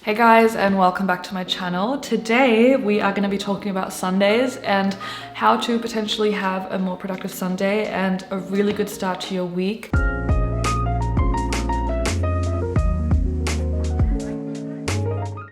Hey guys, and welcome back to my channel. Today we are going to be talking about Sundays and how to potentially have a more productive Sunday and a really good start to your week.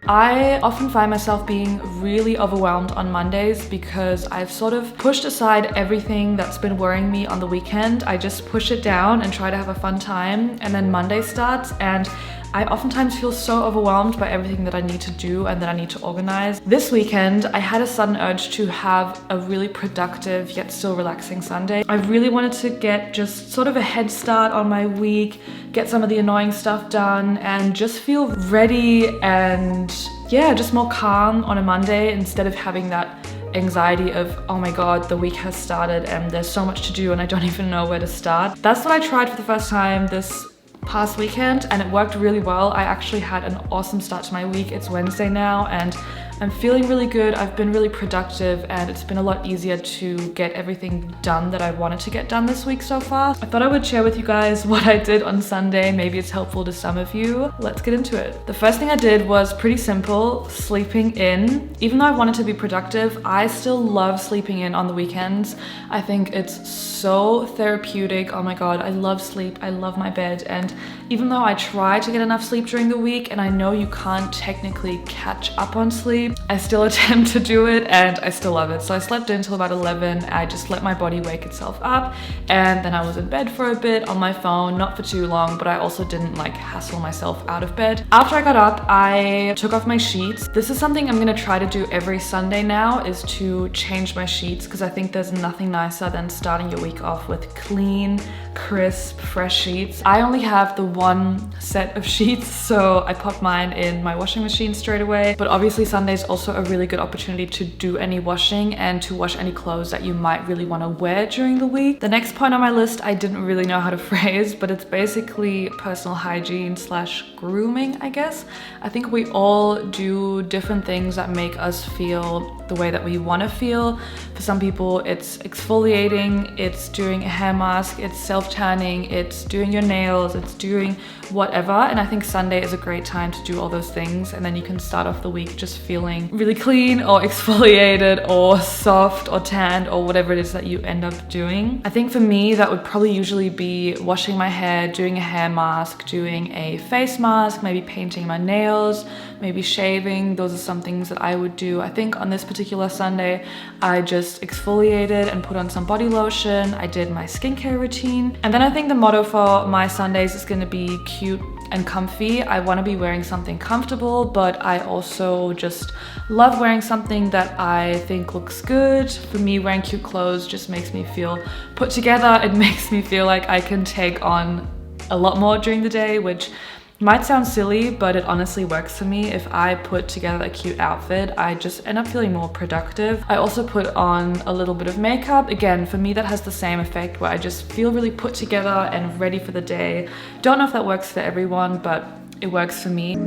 I often find myself being really overwhelmed on Mondays because I've sort of pushed aside everything that's been worrying me on the weekend. I just push it down and try to have a fun time, and then Monday starts and I oftentimes feel so overwhelmed by everything that I need to do and that I need to organize. This weekend, I had a sudden urge to have a really productive yet still relaxing Sunday. I really wanted to get just sort of a head start on my week, get some of the annoying stuff done, and just feel ready and yeah, just more calm on a Monday instead of having that anxiety of, oh my god, the week has started and there's so much to do and I don't even know where to start. That's what I tried for the first time this past weekend and it worked really well. I actually had an awesome start to my week. It's Wednesday now and I'm feeling really good. I've been really productive and it's been a lot easier to get everything done that I wanted to get done this week so far. I thought I would share with you guys what I did on Sunday. Maybe it's helpful to some of you. Let's get into it. The first thing I did was pretty simple, sleeping in. Even though I wanted to be productive, I still love sleeping in on the weekends. I think it's so therapeutic. Oh my god, I love sleep. I love my bed. And even though I try to get enough sleep during the week, and I know you can't technically catch up on sleep, I still attempt to do it and I still love it. So I slept in till about 11. I just let my body wake itself up and then I was in bed for a bit on my phone, not for too long, but I also didn't like hassle myself out of bed. After I got up, I took off my sheets. This is something I'm gonna try to do every Sunday now, is to change my sheets, because I think there's nothing nicer than starting your week off with clean, crisp, fresh sheets. I only have the one set of sheets, so I pop mine in my washing machine straight away. But obviously Sunday is also a really good opportunity to do any washing and to wash any clothes that you might really want to wear during the week. The next point on my list, I didn't really know how to phrase, but it's basically personal hygiene / grooming, I guess. I think we all do different things that make us feel the way that we want to feel. For some people, it's exfoliating, it's doing a hair mask, it's self-tanning, it's doing your nails, it's doing whatever. And I think Sunday is a great time to do all those things, and then you can start off the week just feeling really clean or exfoliated or soft or tanned or whatever it is that you end up doing. I think for me, that would probably usually be washing my hair, doing a hair mask, doing a face mask, maybe painting my nails, maybe shaving. Those are some things that I would do. I think on this particular Sunday, I just exfoliated and put on some body lotion. I did my skincare routine. And then I think the motto for my Sundays is gonna be cute and comfy. I want to be wearing something comfortable, but I also just love wearing something that I think looks good. For me, wearing cute clothes just makes me feel put together. It makes me feel like I can take on a lot more during the day, which might sound silly, but it honestly works for me. If I put together a cute outfit, I just end up feeling more productive. I also put on a little bit of makeup. Again, for me, that has the same effect where I just feel really put together and ready for the day. Don't know if that works for everyone, but it works for me.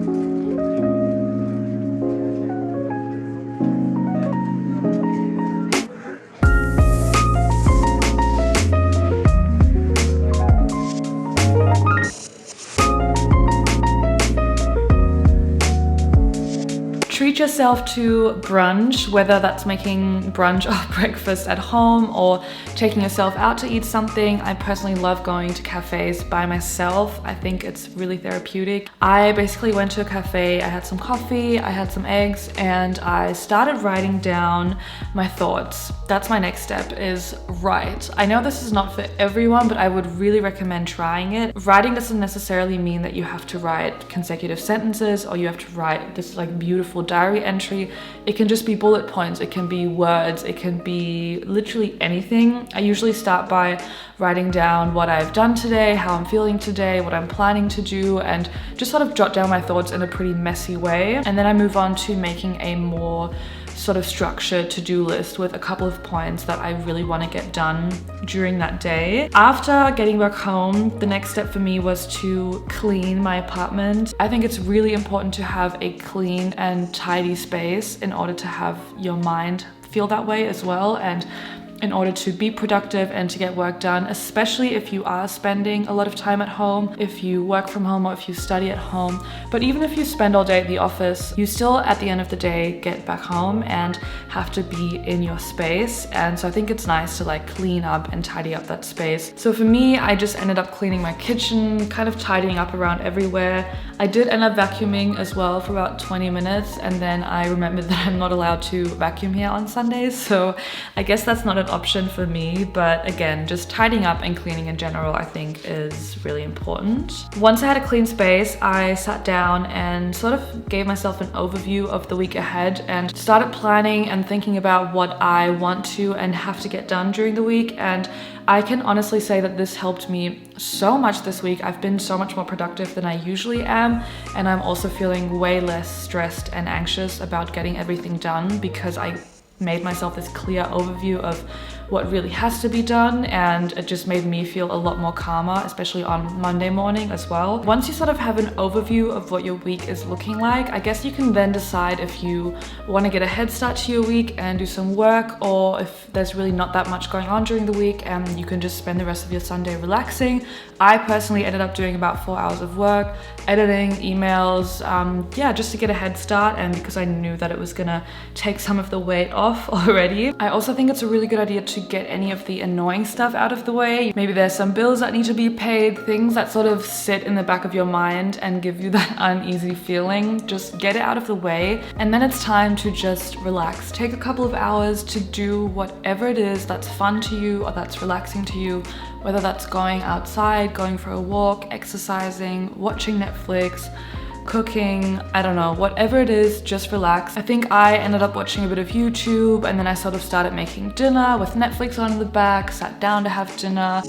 Treat yourself to brunch, whether that's making brunch or breakfast at home or taking yourself out to eat something. I personally love going to cafes by myself. I think it's really therapeutic. I basically went to a cafe, I had some coffee, I had some eggs, and I started writing down my thoughts. That's my next step, is write. I know this is not for everyone, but I would really recommend trying it. Writing doesn't necessarily mean that you have to write consecutive sentences or you have to write this like beautiful diary entry. It can just be bullet points, it can be words, it can be literally anything. I usually start by writing down what I've done today, how I'm feeling today, what I'm planning to do, and just sort of jot down my thoughts in a pretty messy way. And then I move on to making a more sort of structured to-do list with a couple of points that I really want to get done during that day. After getting back home, the next step for me was to clean my apartment. I think it's really important to have a clean and tidy space in order to have your mind feel that way as well. And in order to be productive and to get work done, especially if you are spending a lot of time at home, if you work from home or if you study at home. But even if you spend all day at the office, you still at the end of the day get back home and have to be in your space. And so I think it's nice to like clean up and tidy up that space. So for me, I just ended up cleaning my kitchen, kind of tidying up around everywhere. I did end up vacuuming as well for about 20 minutes, and then I remembered that I'm not allowed to vacuum here on Sundays, so I guess that's not an option for me. But again, just tidying up and cleaning in general I think is really important. Once I had a clean space, I sat down and sort of gave myself an overview of the week ahead and started planning and thinking about what I want to and have to get done during the week. And I can honestly say that this helped me so much this week. I've been so much more productive than I usually am, and I'm also feeling way less stressed and anxious about getting everything done because I made myself this clear overview of what really has to be done, and it just made me feel a lot more calmer, especially on Monday morning as well. Once you sort of have an overview of what your week is looking like, I guess you can then decide if you want to get a head start to your week and do some work, or if there's really not that much going on during the week and you can just spend the rest of your Sunday relaxing. I personally ended up doing about 4 hours of work, editing emails, just to get a head start, and because I knew that it was gonna take some of the weight off already. I also think it's a really good idea to get any of the annoying stuff out of the way. Maybe there's some bills that need to be paid, things that sort of sit in the back of your mind and give you that uneasy feeling. Just get it out of the way, and then it's time to just relax. Take a couple of hours to do whatever it is that's fun to you or that's relaxing to you, whether that's going outside, going for a walk, exercising, watching Netflix, cooking, I don't know, whatever it is, just relax. I think I ended up watching a bit of YouTube, and then I sort of started making dinner with Netflix on in the back, sat down to have dinner.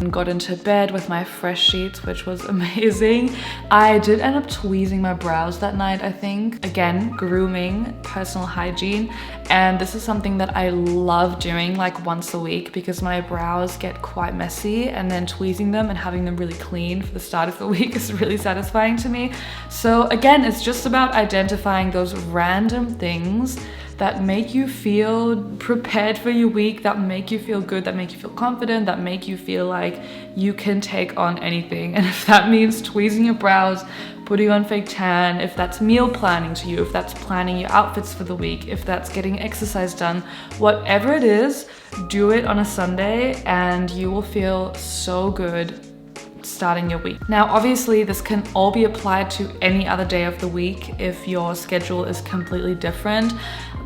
Got into bed with my fresh sheets, which was amazing. I did end up tweezing my brows that night, I think. Again, grooming, personal hygiene, and this is something that I love doing like once a week because my brows get quite messy, and then tweezing them and having them really clean for the start of the week is really satisfying to me. So again, it's just about identifying those random things that make you feel prepared for your week, that make you feel good, that make you feel confident, that make you feel like you can take on anything. And if that means tweezing your brows, putting on fake tan, if that's meal planning to you, if that's planning your outfits for the week, if that's getting exercise done, whatever it is, do it on a Sunday and you will feel so good starting your week. Now, obviously, this can all be applied to any other day of the week if your schedule is completely different.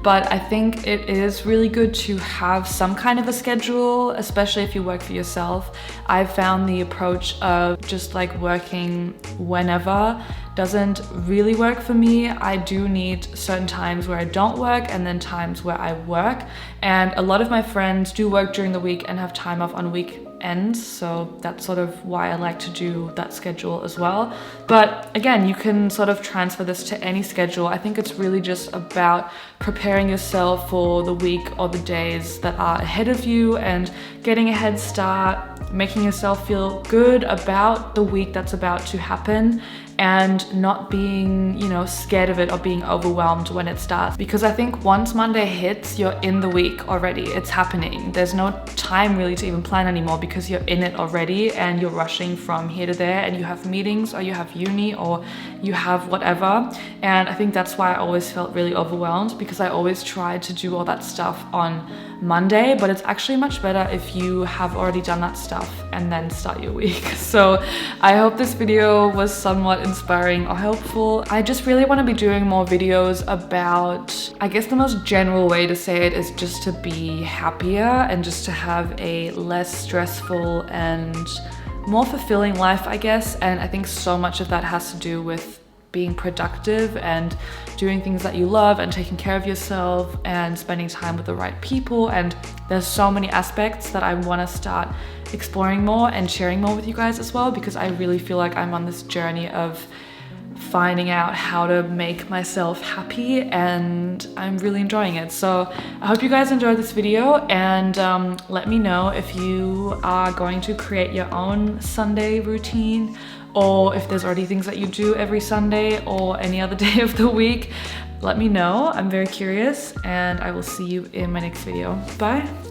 But I think it is really good to have some kind of a schedule, especially if you work for yourself. I've found the approach of just like working whenever doesn't really work for me. I do need certain times where I don't work and then times where I work. And a lot of my friends do work during the week and have time off on weekends, so that's sort of why I like to do that schedule as well. But again, you can sort of transfer this to any schedule. I think it's really just about preparing yourself for the week or the days that are ahead of you and getting a head start, making yourself feel good about the week that's about to happen, and not being, scared of it or being overwhelmed when it starts. Because I think once Monday hits, you're in the week already. It's happening. There's no time really to even plan anymore because you're in it already and you're rushing from here to there, and you have meetings or you have uni or you have whatever. And I think that's why I always felt really overwhelmed, because I always tried to do all that stuff on Monday, but it's actually much better if you have already done that stuff and then start your week. So I hope this video was somewhat inspiring or helpful. I just really want to be doing more videos about, I guess the most general way to say it is just to be happier and just to have a less stressful and more fulfilling life, I guess. And I think so much of that has to do with being productive and doing things that you love and taking care of yourself and spending time with the right people. And there's so many aspects that I want to start exploring more and sharing more with you guys as well, because I really feel like I'm on this journey of finding out how to make myself happy, and I'm really enjoying it. So I hope you guys enjoyed this video, and let me know if you are going to create your own Sunday routine, or if there's already things that you do every Sunday or any other day of the week. Let me know. I'm very curious, and I will see you in my next video. Bye.